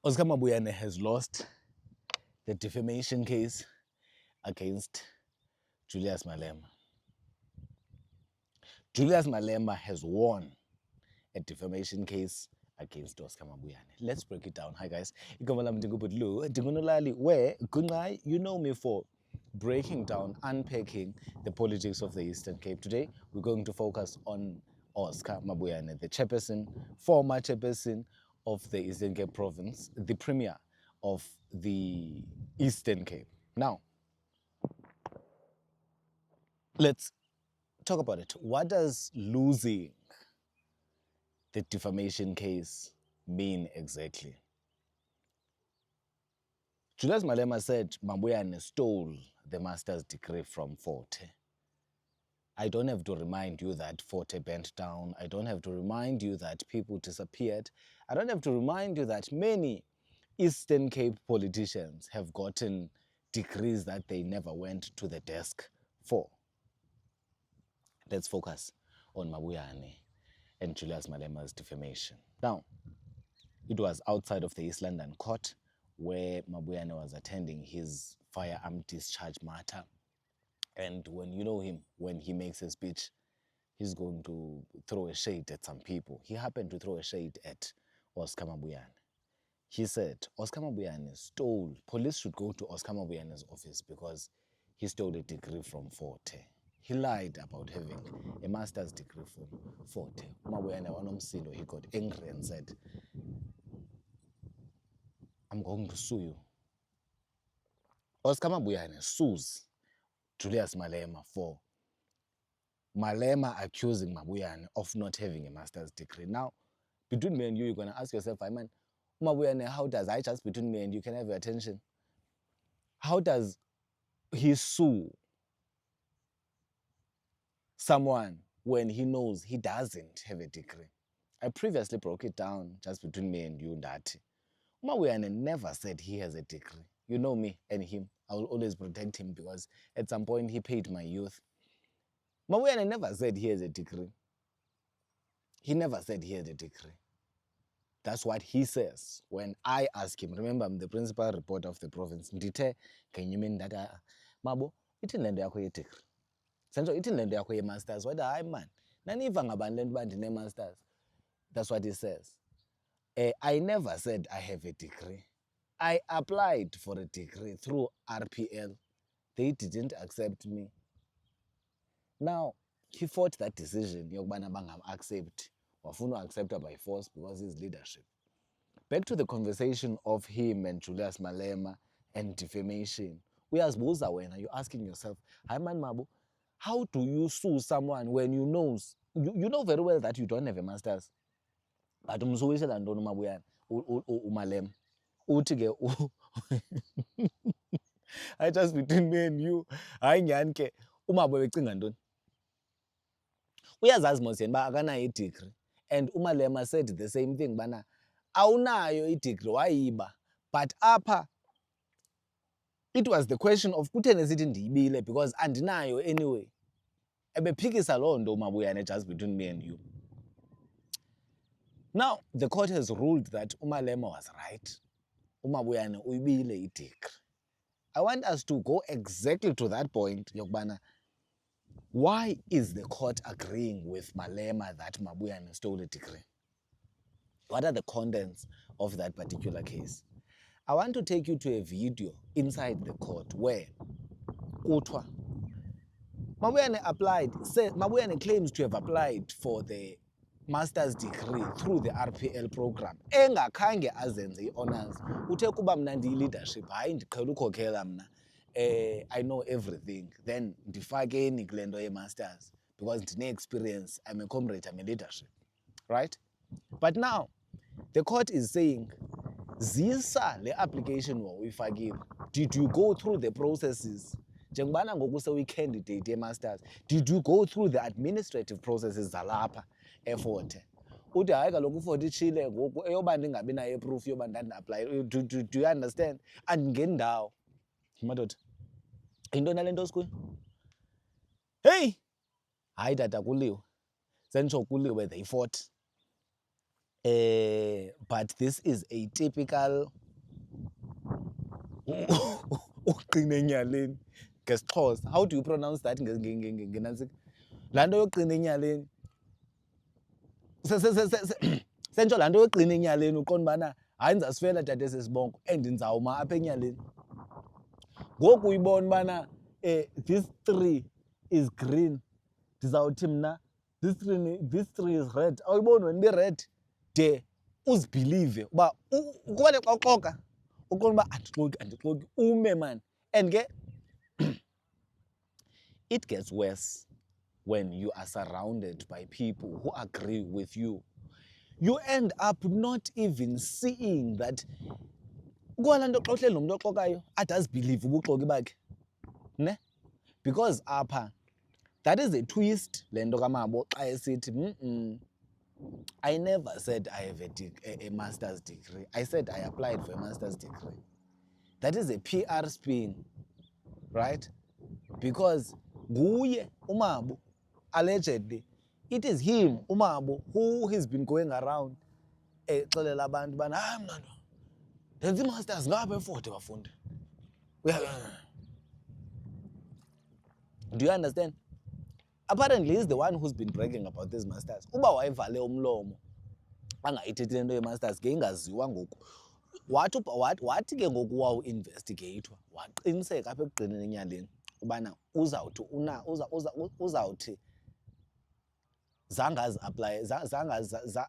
Oscar Mabuyane has lost the defamation case against Julius Malema. Julius Malema has won a defamation case against Oscar Mabuyane. Let's break it down. Hi guys, where you know me for breaking down, unpacking the politics of the Eastern Cape. Today, we're going to focus on Oscar Mabuyane, the chairperson, former chairperson of the Eastern Cape province, the premier of the Eastern Cape. Now, let's talk about it. What does losing the defamation case mean exactly? Julius Malema said Mabuyane stole the master's degree from Forte. I don't have to remind you that Forte bent down. I don't have to remind you that people disappeared. I don't have to remind you that many Eastern Cape politicians have gotten degrees that they never went to the desk for. Let's focus on Mabuyane and Julius Malema's defamation. Now, it was outside of the East London court where Mabuyane was attending his firearm discharge matter. And when you know him, when he makes a speech, he's going to throw a shade at some people. He happened to throw a shade at Oscar Mabuyane. He said, Oscar Mabuyane stole, police should go to Oscar Mabuyane's office because he stole a degree from Forte. He lied about having a master's degree from Forte. Mabuyane wanomsindo, he got angry and said, I'm going to sue you. Oscar Mabuyane sues Julius Malema for Malema accusing Mabuyane of not having a master's degree. Now, between me and you, you're going to ask yourself, I mean, Mabuyane, how does I just between me and you can have your attention? How does he sue someone when he knows he doesn't have a degree? I previously broke it down just between me and you, Ndati. Mabuyane never said he has a degree. You know me and him. I will always protect him because at some point he paid my youth. Mabuyane never said he has a degree. He never said he had a degree. That's what he says when I ask him. Remember, I'm the principal reporter of the province. Ndithe, can you mean that? Mabo, ithi lento yakho ye degree. Senzo ithi lento yakho ye masters. What hayi man. Naniva ngabani lento bandine masters. That's what he says. I never said I have a degree. I applied for a degree through RPL. They didn't accept me. Now, he fought that decision yokubana bangam-accept. Wafuna accepted by force because his leadership. Back to the conversation of him and Julius Malema and defamation. Uyazibuza wena, you're asking yourself, hi man Mabo, how do you sue someone when you know very well that you don't have a master's? But umsuwisela ntoni uMabuyane uMalema? Uthi ke I just between me and you, hayi nyani ke uMabo becinga ntoni? Uyazazi mos yena uba akanayo i-degree. And uMalema said the same thing, bana awunayo i-degree wayiba. But apha, it was the question of kutheni sithi ndiyibile because andinayo anyway. Ebephikisa loo nto uMabuyane just between me and you. Now, the court has ruled that uMalema was right. uMabuyane uyibile i-degree. I want us to go exactly to that point, yokubana, why is the court agreeing with Malema that Mabuyane stole a degree? What are the contents of that particular case? I want to take you to a video inside the court where kuthiwa Mabuyane claims to have applied for the master's degree through the RPL program. Engakhange azenze i-honors. Uthe kuba mna ndiyi-leadership, hayi ndiqhela ukhokhela mna. I know everything. Then ndifakeni kule nto ye-masters because ndine-experience. I'm a comrade, I'm a leadership. Right? But now, the court is saying, zisa le application wawuyifakile. Did you go through the processes? Njengobana ngoku seyi-candidate ye-masters, did you go through the administrative processes zalapha eForte? Uthi hayi kaloku uForte itshile ngoku eyoba ndingabi nayo iproof yoba ndandina-apply. Do you understand? Andingeni ndawo. Madoda, yintoni nale nto sikuyo? Hey! Hayi tata kuliwe. Senditsho kuliwe they fought. But this is a typical uqina enyaleni ngesixhosa. How do you pronounce that ngenantsika? Laa nto yoqina enyaleni sentsho laa nto yoqina enyaleni uqonda ubana hayi ndizasifela tata esesibongo and ndizawuma apha enyaleni. Ngoku uyibona ubana this tree is green, ndizawuthi mna this tree is red. Awuyiboni wena ibe-red de uzibhilive uba ukubane xa uxoka uqonda uba andixoki ume man. And ke it gets worse when you are surrounded by people who agree with you. You end up not even seeing that kwalaa nto xa uhleli nomntu oxokayo ade azibhilive ubuxoki bakhe, ne? Because apha that is a twist le nto kamabo xa esithi I never said I have a master's degree. I said I applied for a master's degree. That is a PR spin, right? Because nguye umabo, allegedly, it is him umabo who has been going around exelela abantu bana hayi mna ndenza i-masters ngapha eFort bafundi. Do you understand? Apparently he's the one who's been bragging about these masters. Uba wayevale umlomo angayithethi le nto ye-masters ngeyingaziwa ngoku, wathi ke ngoku wawuinvestigatwa waqiniseka apha ekugqineni enyaleni ubana uzawuthi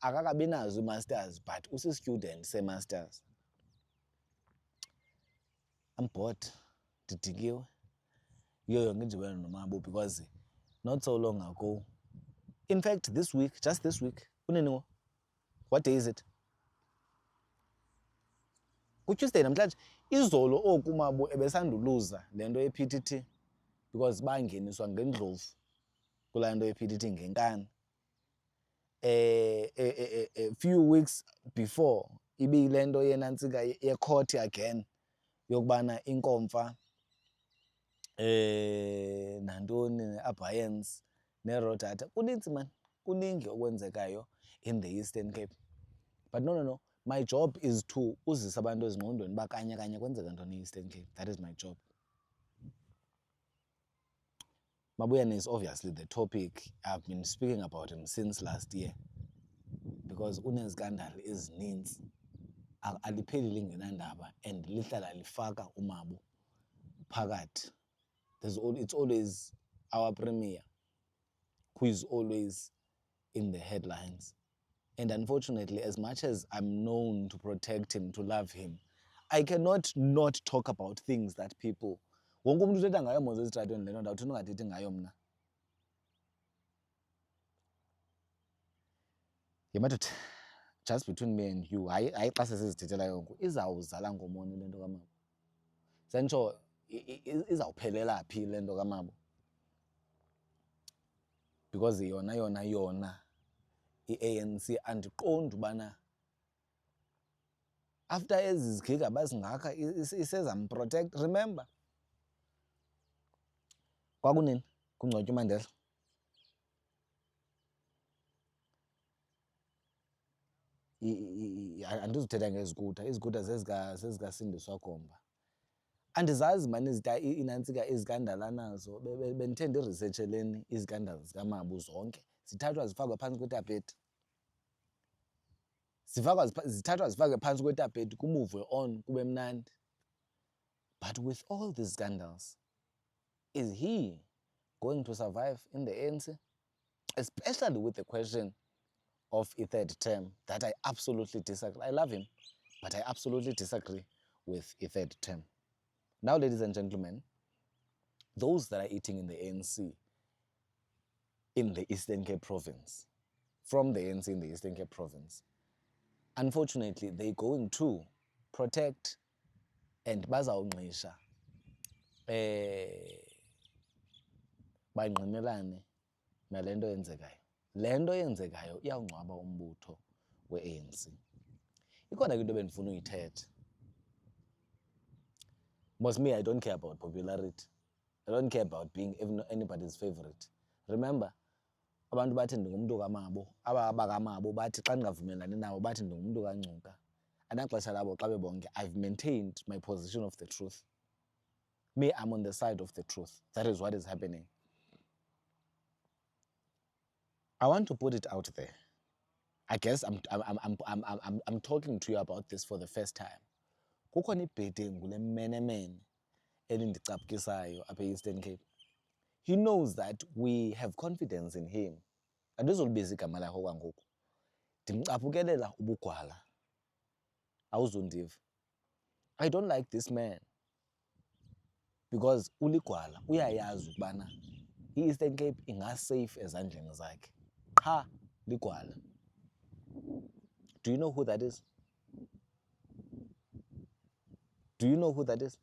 akakabi nazo ii-masters but usi-student se-masters. I'm bored, ndidikiwe yiyo yonke indibano nomabo because not so long ago, in fact this week, just this week, kunini, what day is it? KuTuesday namhlanje. Izolo oku umabo ebesanduluza le nto ye-PTT because bangeniswa ngendlovu kulaa nto ye-PTT ngenkani. A few weeks before ibiyile nto yenantsika ye-court again yokubana inkomfa nantoni ne-abeyance ne-rodata kunintsi man, kuningi okwenzekayo in the Eastern Cape. But no, my job is to uzisa abantu ezingqondweni uba kanye kwenzeka ntoni e-Eastern Cape. That is my job. Mabuyane is obviously the topic. I've been speaking about him since last year because unezikandali ezininzi, alipheli lingenandaba and lihlala lifaka umabo phakathi. It's always our premier who is always in the headlines. And unfortunately, as much as I'm known to protect him, to love him, I cannot not talk about things that people... Wonke umuntu uthetha ngayo mos esitratweni le nto ndawuthi ungathethi ngayo mna. Yemadoda, just between me and you, hayi xa sesizithethela yonke, izawuzala ngomoni le nto kamabo. Sentsho izawuphelela phi le nto kamabo? Because yona i-ANC andiqondi ubana after ezi zigigaba zingaka isezamprotect. Remember kwakunini kungcwatywa uMandela, andizuthetha ngezikuta, izikuta zezikasindiswa Komba. Andizazi mani inantsika izikandala nazo, bendithe ndirisetsheleni izikandala zikamabo zonke zithathwa zifakwe phantsi kwetapeti. Zithathwa zifakwe phantsi kwetapeti kumuvwe on kube mnandi. But with all these scandals, is he going to survive in the ANC? Especially with the question of a third term that I absolutely disagree. I love him, but I absolutely disagree with a third term. Now, ladies and gentlemen, those that are eating in the ANC in the Eastern Cape province, from the ANC in the Eastern Cape province, unfortunately, they're going to protect and bazawungqisha bangqinelane nale nto yenzekayo. Le nto yenzekayo iyawungcwaba umbutho we-ANC. Ikhona ke into bendifuna uyithetha. Most me, I don't care about popularity. I don't care about being anybody's favorite. Remember, abantu bathi ndingumuntu kamabo, abakamabo bathi xa ndingavumelani nabo bathi ndingumuntu kaNcuka. Anaxesha labo xa bebonke. I've maintained my position of the truth. Me, I'm on the side of the truth. That is what is happening. I want to put it out there. I guess I'm talking to you about this for the first time. Kukhona ibhedengu lemenemene elindicaphukisayo apha e-Eastern Cape. He knows that we have confidence in him. Andizolibiza igama lakho kwangoku. Ndimcaphukelela ubugwala. Awuzundiva. I don't like this man. Because uligwala uyayazi ukubana i-Eastern Cape ingasafe ezandleni zakhe. Qha ligwala. Do you know who that is? Do you know who that is?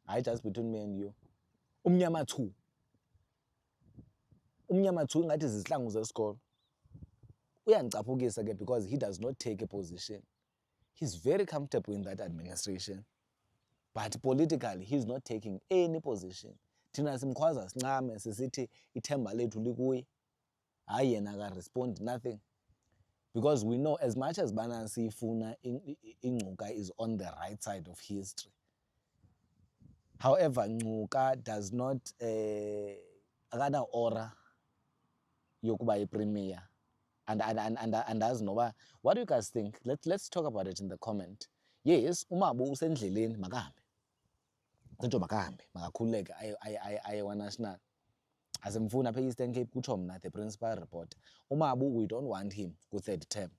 I just between me and you. Umnyamathu. Umnyamathu ingathi zizihlangu zesikolo. Uyandicaphukisa ke because he does not take a position. He's very comfortable in that administration. But politically, he's not taking any position. Thina simkhwaza sincame sisithi ithemba lethu likuye. Hayi yena aka-respond nothing. Because we know as much as bana siyifuna iNcuka is on the right side of history. However, Ncuka does not akana aura yokuba ipremier. And as Nova, what do you guys think? Let's talk about it in the comment. Yes, uMabu usendleleni makahambe. Nto makahambe, makakhuleke aye wa-national. Asemfuna apha e-Eastern Cape kutsho mna the principal reporter. uMabu, we don't want him ku-third term.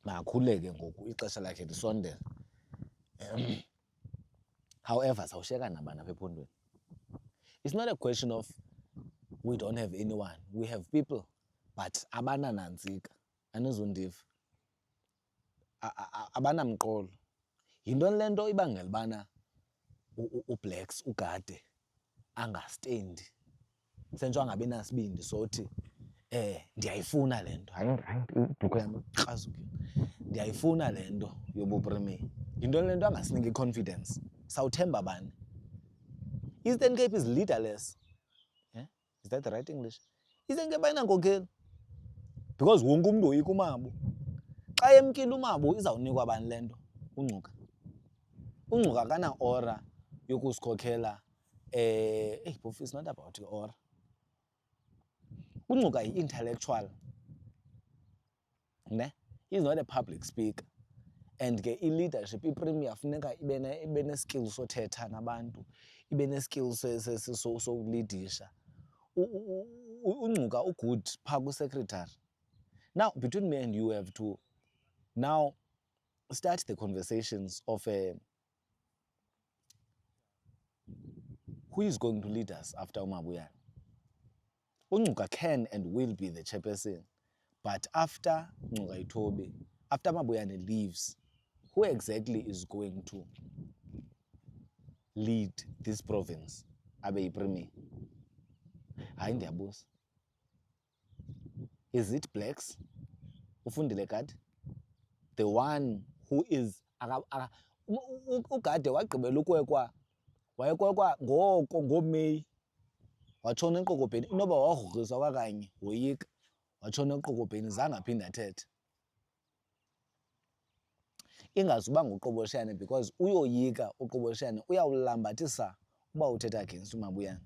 Makakhuleke ngoku ixesha lakhe lisondele. However, sawushiyeka nabani apha ephondweni. It's not a question of we don't have anyone. We have people, but abananantsika. Anizundiva. Abanamqolo. Yintoni le nto ibangela ubana uBlacks ugade angastendi. Sentsho angabi nasibindi sothi ndiyayifuna le nto. Hayi ibhulukhwe yam ikrazukile. Ndiyayifuna le nto yobupremier. Yintoni le nto angasiniki confidence? Sawuthemba bani? Eastern Cape is leaderless. Yeah? Is that the right English? Eastern Cape ayinankokheli. Because wonke umuntu woyika uMabu. Xa emkile uMabu izawunikwa bani le nto? uNcuka. uNcuka akana aura yokusikhokhela. It's not about your aura. uNcuka yi-intellectual. Ne? He's not a public speaker. And ke i-leadership, ipremier funeka ibe ne-skills sothetha nabantu, ibe ne-skills sokulidisha. uNcuka ugood phaa ku-secretary. Now, between me and you have to now start the conversations of who is going to lead us after uMabuyane. uNcuka can and will be the chairperson, but after Ncuka Itobe, after Mabuyane leaves, who exactly is going to lead this province? Abe ipremier. Hayi ndiyabuza. Is it Blacks? Ufundile Gade? The one who is uGade wagqibela ukwekwa. Wayekwekwa ngoko ngoMeyi. Watshona eNqokobheni. Inoba wagrogriswa kakanye woyika. Watshona eNqokobheni zange aphinde athethe. Ingazuba nguQoboshane because uyoyika uQoboshane uyawulambathisa uba uthetha against uMabuyane.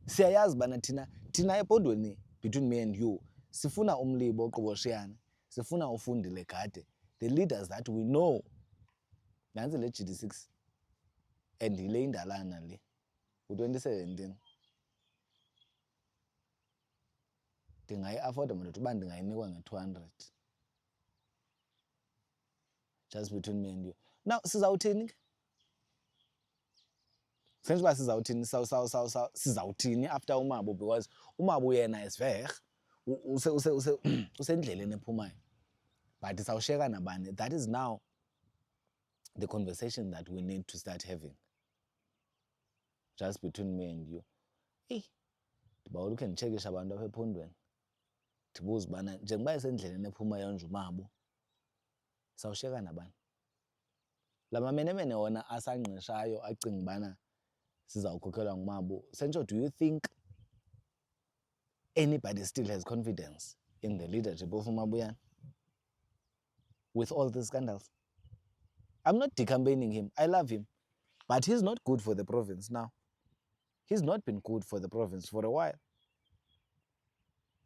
Siyayazi bana thina ePondweni, between me and you, sifuna umlibo uQoboshane, sifuna uFundile Gade, the leaders that we know. Nansi le GD6 and yile indalana le u-2017. Ndingayi-afforda mna uba ndingayinikwa nge-200. Just between me and you. Now, sizawuthini ke? Senze uba sizawuthini, sizawuthini after uMabu, because uMabu yena is weg. Usendleleni ephumayo. But sawushiyeka nabani? That is now the conversation that we need to start having. Just between me and you. Ndibawela ukhe nditshekishe abantu apha ephondweni. Ndibuze ubana njengoba esendleleni ephumayo nje uMabu, sawushiyeka nabani? La mamenemene wona asangqeshayo acinga ubana sizawukhokhelwa nguMabu. Sentsho, do you think anybody still has confidence in the leadership of uMabuyane with all these scandals. I'm not decampaigning him. I love him. But he's not good for the province now. He's not been good for the province for a while.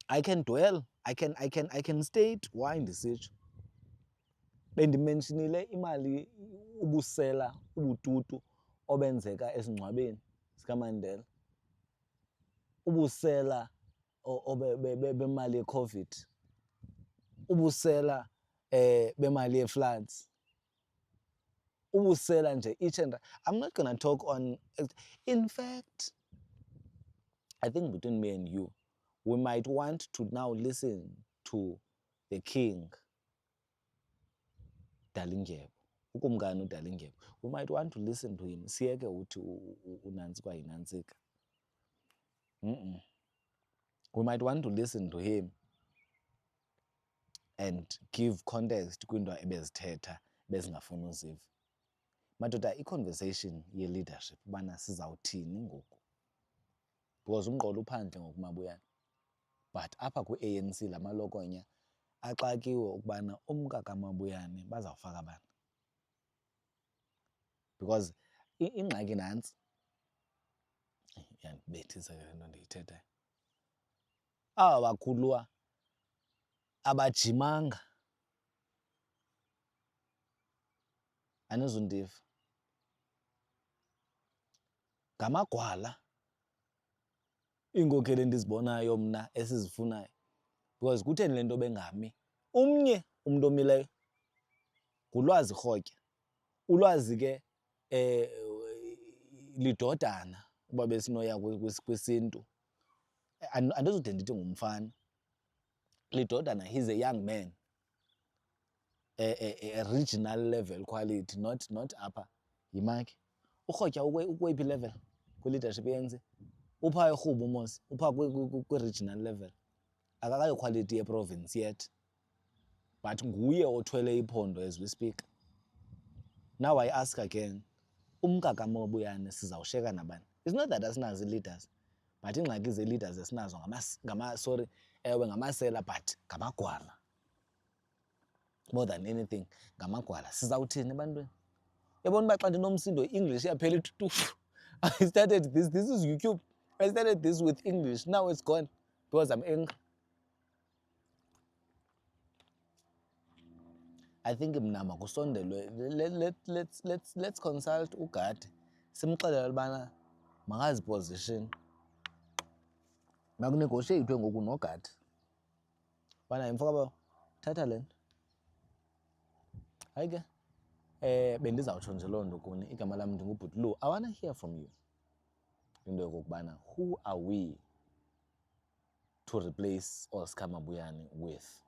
I can dwell. I can state why ndisitsho. Bendimentionile imali ubusela ubututu obenzeka esingcwabeni sikaMandela. Ubusela bemali yeCovid. Ubusela bemali yefloods. Ubusela nje each and I'm not going to talk on. In fact, I think between me and you, we might want to now listen to the king, Dalindyebo, ukumkani uDalindyebo. We might want to listen to him. Siyeke uthi unantsi kwayinantsika. We might want to listen to him and give context kwinto ebezithetha bezingafuni uziva. Madoda, i-conversation ye-leadership ubana sizawuthini ngoku, because umqolo uphandle ngokuMabuyane. But apha kwi-ANC la malokonya axakiwe ukubana umkakaMabuyane bazawufaka bani. Because ingxaki nantsi, yandibethisa ke le nto ndiyithethayo, aba bakhuluwa abajimanga. Anizundiva. Ngamagwala iinkokheli endizibonayo mna esizifunayo, because kutheni le nto bengami. Umnye umntu omileyo nguLwazi Rhotya. uLwazi ke lidodana uba besinoya kwisintu. Andizude ndithi ngumfana. Lidodana, he's a young man. A regional level quality, not upper. Yimaki. uRhotya ukweyiphi level kwi-leadership yenze? Upha eRhubo mos, upha kwi-regional level. Akakayo quality ye-province yet. But nguye othwele iphondo as we speak. Now I ask again, umkakaMabuyane sizawusheka nabani? It's not that asinazo ii-leaders, but ingxaki ze-leaders esinazo ngamasela, but ngamagwala. More than anything, ngamagwala. Sizawuthini ebantwini? Yabona uba xa ndinomsindo English iyaphela itufu. I started this is YouTube. I started this with English. Now it's gone because I'm angry. I think mna makusondelwe, let's consult uGade simxelele ubana makaziposition. Makunegoshiyeyithwe ngoku noGade ubana mfokabo thatha le nto. Hayi ke bendizawutsho nje loo nto kuni, igama lam ndinguBhutlu. I want to hear from you into yokokubana who are we to replace Oscar Mabuyane with?